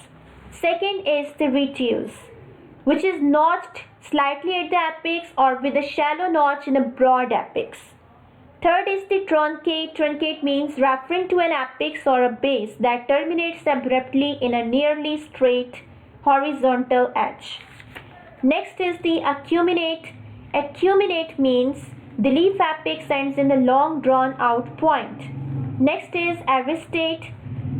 Second is the retuse, which is notched slightly at the apex or with a shallow notch in a broad apex. Third is the truncate. Truncate means referring to an apex or a base that terminates abruptly in a nearly straight horizontal edge. Next is the acuminate. Acuminate means the leaf apex ends in a long drawn out point. Next is aristate.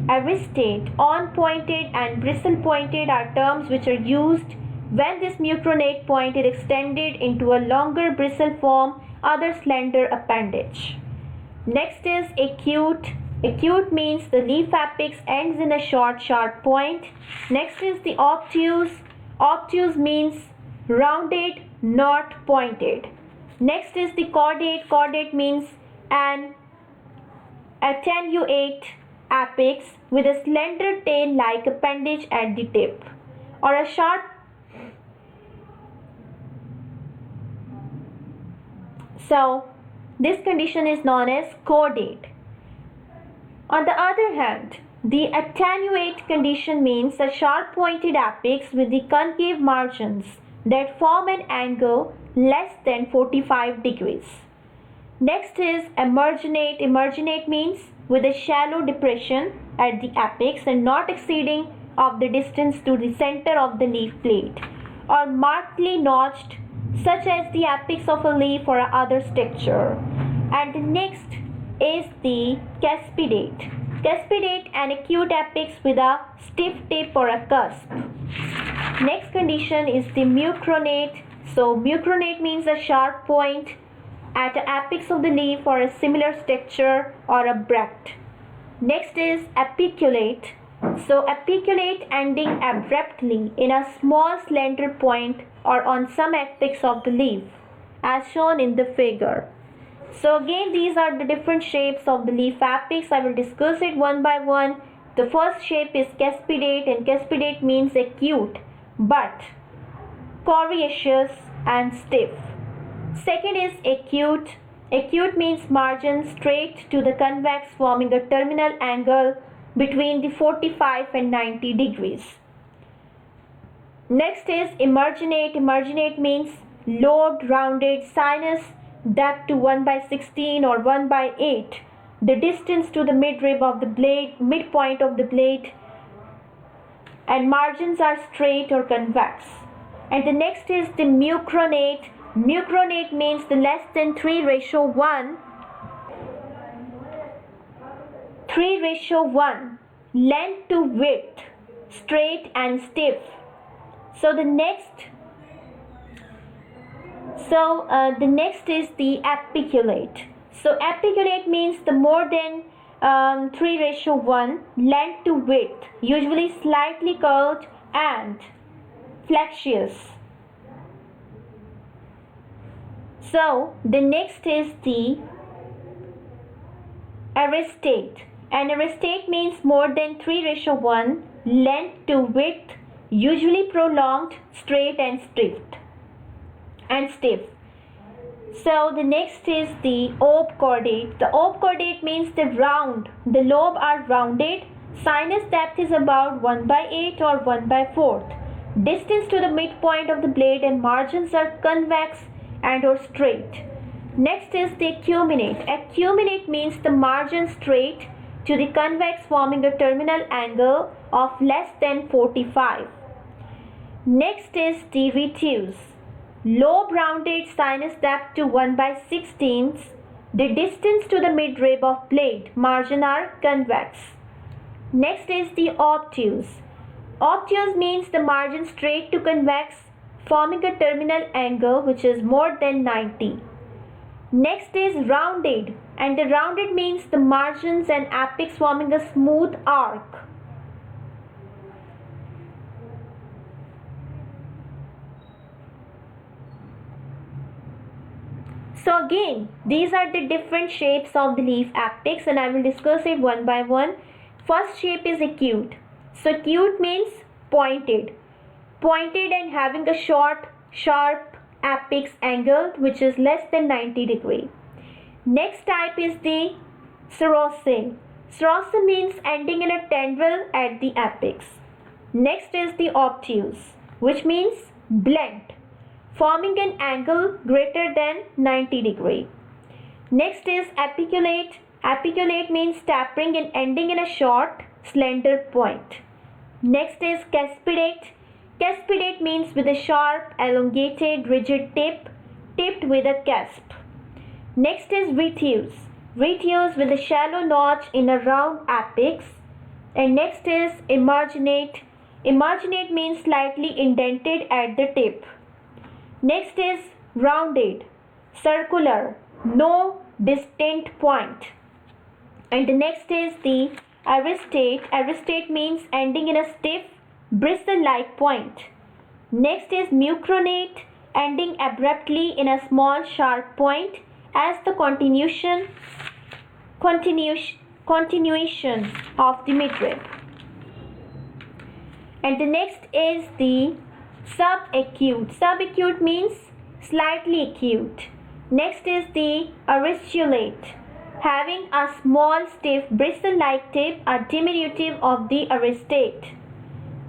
Aristate, on-pointed and bristle-pointed are terms which are used when this mucronate point is extended into a longer bristle form, other slender appendage. Next is acute. Acute means the leaf apex ends in a short, sharp point. Next is the obtuse. Obtuse means rounded, not pointed. Next is the cordate. Cordate means an attenuate apex with a slender tail-like appendage at the tip, or a sharp so this condition is known as cordate. On the other hand, the attenuate condition means a sharp pointed apex with the concave margins that form an angle less than 45 degrees. Next is emarginate. Emarginate means with a shallow depression at the apex and not exceeding of the distance to the center of the leaf blade, or markedly notched, such as the apex of a leaf or other structure. And next is the caspidate. Caspidate, an acute apex with a stiff tip or a cusp. Next condition is the mucronate. So mucronate means a sharp point at the apex of the leaf or a similar structure or a bract. Next is apiculate. So apiculate ending abruptly in a small slender point or on some apex of the leaf as shown in the figure. So again, these are the different shapes of the leaf apex. I will discuss it one by one. The first shape is cuspidate, and cuspidate means acute but coriaceous and stiff. Second is acute. Acute means margin straight to the convex, forming a terminal angle between the 45 and 90 degrees. Next is emarginate. Emarginate means lobed, rounded, sinus depth to 1/16 or 1/8. The distance to the midrib of the blade, midpoint of the blade, and margins are straight or convex. And the next is the mucronate. Mucronate means the less than 3:1. 3:1 length to width, straight and stiff. So the next is the apiculate. So apiculate means the more than 3:1 length to width, usually slightly curved and flexuous. So the next is the aristate. An aristate means more than 3:1 length to width, usually prolonged, straight and stiff. So the next is the obcordate. The obcordate means the round. The lobes are rounded. Sinus depth is about 1/8 or 1/4. Distance to the midpoint of the blade and margins are convex and or straight. Next is the acuminate. Acuminate means the margin straight to the convex, forming a terminal angle of less than 45. Next is the retuse. Lobe rounded, sinus depth to 1/16. The distance to the midrib of blade, margin are convex. Next is the obtuse. Obtuse means the margin straight to convex, forming a terminal angle which is more than 90. Next is rounded, and the rounded means the margins and apex forming a smooth arc. So again, these are the different shapes of the leaf apex, and I will discuss it one by one. First shape is acute. So acute means pointed and having a short, sharp apex angle which is less than 90 degree. Next type is the serrate. Serrate means ending in a tendril at the apex. Next is the obtuse, which means blunt, forming an angle greater than 90 degree. Next is apiculate. Apiculate means tapering and ending in a short, slender point. Next is cuspidate. Cuspidate means with a sharp, elongated, rigid tip, tipped with a cusp. Next is retuse. Retuse with a shallow notch in a round apex. And next is emarginate. Emarginate means slightly indented at the tip. Next is rounded, circular, no distinct point. And the next is the aristate. Aristate means ending in a stiff, bristle-like point. Next is mucronate, ending abruptly in a small sharp point as the continuation of the midrib. And the next is the subacute. Subacute means slightly acute. Next is the irregularly, having a small stiff bristle-like tip, a diminutive of the aristate.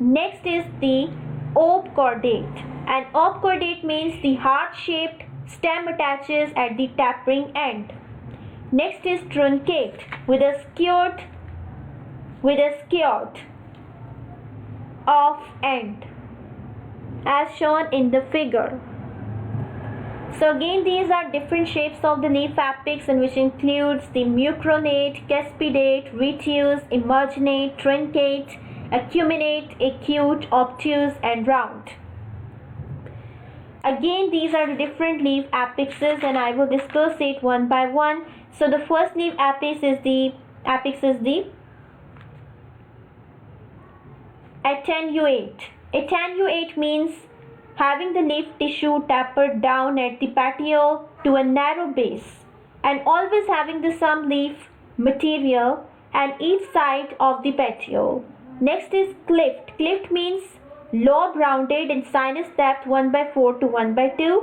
Next is the obcordate. An obcordate means the heart-shaped stem attaches at the tapering end. Next is truncate with a skirt off end as shown in the figure. So again, these are different shapes of the leaf apex, and which includes the mucronate, cuspidate, retuse, emarginate, truncate, acuminate, acute, obtuse and round. Again, these are the different leaf apexes and I will discuss it one by one. So the first leaf apex is the attenuate. Attenuate means having the leaf tissue tapered down at the petiole to a narrow base and always having the some leaf material on each side of the petiole. Next is cleft. Cleft means lobe rounded in sinus depth 1/4 to 1/2,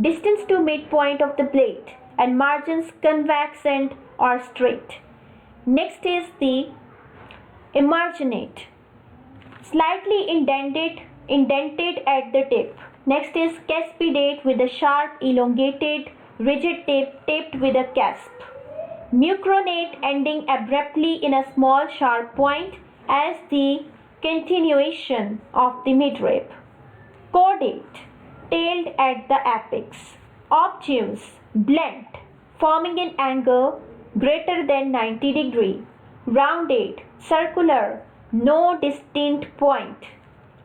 distance to midpoint of the blade, and margins convex and or straight. Next is the emarginate, slightly indented at the tip. Next is cuspidate with a sharp, elongated, rigid tip tipped with a cusp. Mucronate ending abruptly in a small sharp point as the continuation of the midrib. Cordate, tailed at the apex. Obtuse, blunt, forming an angle greater than 90 degrees. Rounded, circular, no distinct point.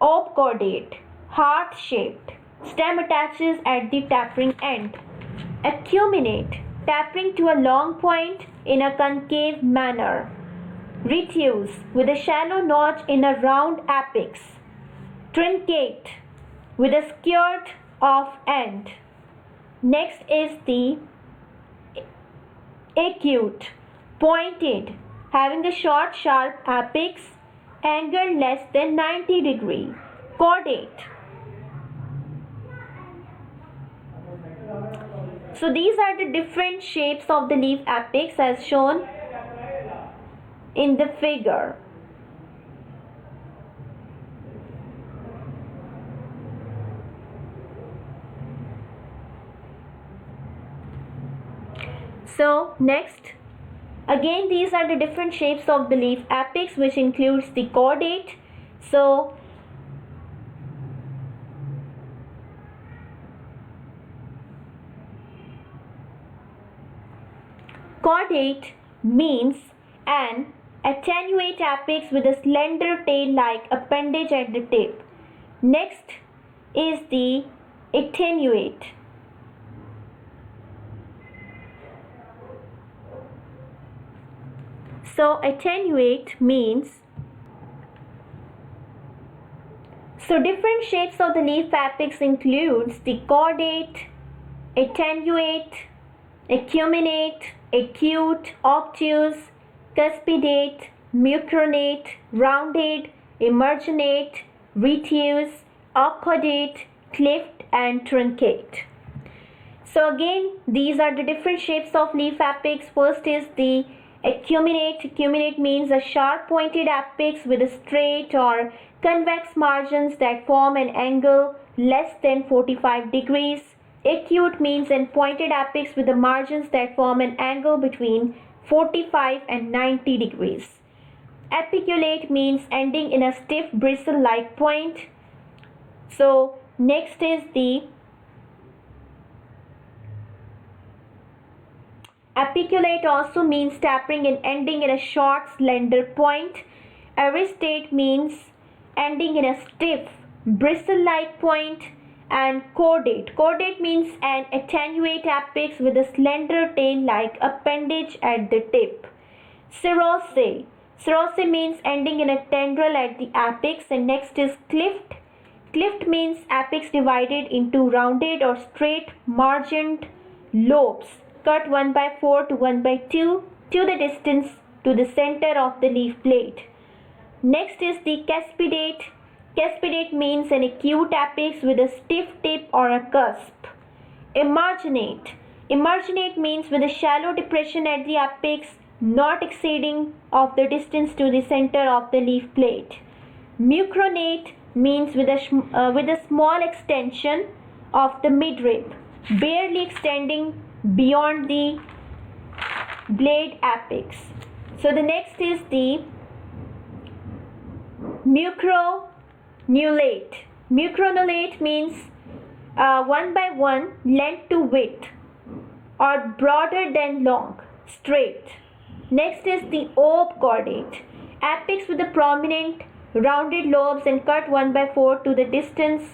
Obcordate, heart-shaped. Stem attaches at the tapering end. Acuminate, tapering to a long point in a concave manner. Retuse, with a shallow notch in a round apex. Truncate, with a skirt off end. Next is the acute, pointed, having a short sharp apex, angle less than 90 degrees. Cordate. So these are the different shapes of the leaf apex as shown in the figure. So next, again these are the different shapes of the leaf apex, which includes the cordate. So cordate means an attenuate apex with a slender tail-like appendage at the tip. Next is the attenuate. So attenuate means, so different shapes of the leaf apex includes the cordate, attenuate, acuminate, acute, obtuse, cuspidate, mucronate, rounded, emarginate, retuse, obcordate, cleft, and truncate. So again, these are the different shapes of leaf apex. First is the acuminate. Acuminate means a sharp pointed apex with a straight or convex margins that form an angle less than 45 degrees. Acute means a pointed apex with the margins that form an angle between 45 and 90 degrees. Apiculate means ending in a stiff bristle-like point. So next is the apiculate, also means tapering and ending in a short slender point. Aristate means ending in a stiff bristle-like point. And cordate. Cordate means an attenuate apex with a slender tail-like appendage at the tip. Serrate. Serrate means ending in a tendril at the apex. And next is cleft. Cleft means apex divided into rounded or straight margined lobes, cut 1/4 to 1/2 to the distance to the center of the leaf blade. Next is the cuspidate. Cuspidate means an acute apex with a stiff tip or a cusp. Emarginate. Emarginate means with a shallow depression at the apex, not exceeding of the distance to the center of the leaf blade. Mucronate means with a small extension of the midrib, barely extending beyond the blade apex. So the next is the Mucronulate. Mucronulate means 1/1 length to width or broader than long, straight. Next is the obcordate. Apex with the prominent rounded lobes and cut 1/4 to the distance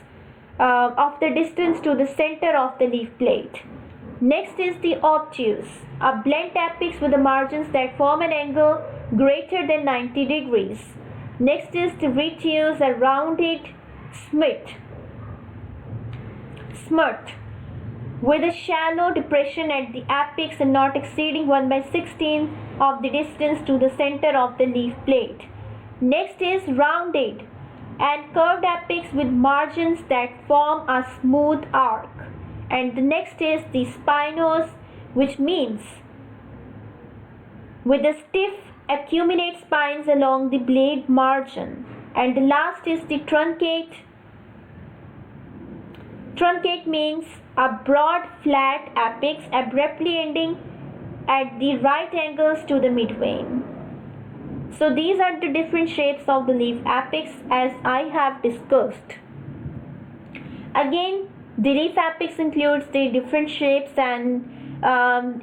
of the distance to the center of the leaf plate. Next is the obtuse, a blunt apex with the margins that form an angle greater than 90 degrees. Next is the retuse, a rounded smirch with a shallow depression at the apex and not exceeding 1/16 of the distance to the center of the leaf plate. Next is rounded and curved apex with margins that form a smooth arc. And the next is the spinose, which means with the stiff acuminate spines along the blade margin. And the last is the truncate. Truncate means a broad flat apex abruptly ending at the right angles to the midvein. So these are the different shapes of the leaf apex as I have discussed. Again, the leaf apex includes the different shapes, and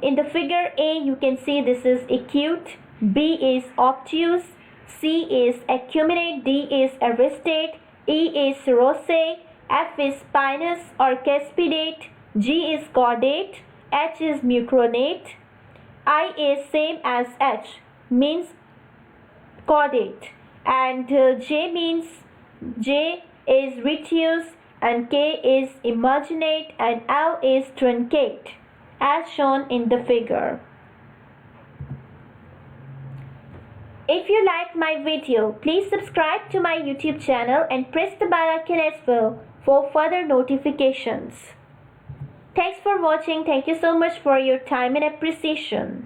in the figure A you can see this is acute, B is obtuse, C is acuminate, D is aristate, E is serrate, F is spinous or cuspidate, G is caudate, H is mucronate, I is same as H, means caudate, and J is retuse, and K is emarginate, and L is truncate, as shown in the figure. If you like my video, please subscribe to my YouTube channel and press the bell icon as well for further notifications. Thanks for watching. Thank you so much for your time and appreciation.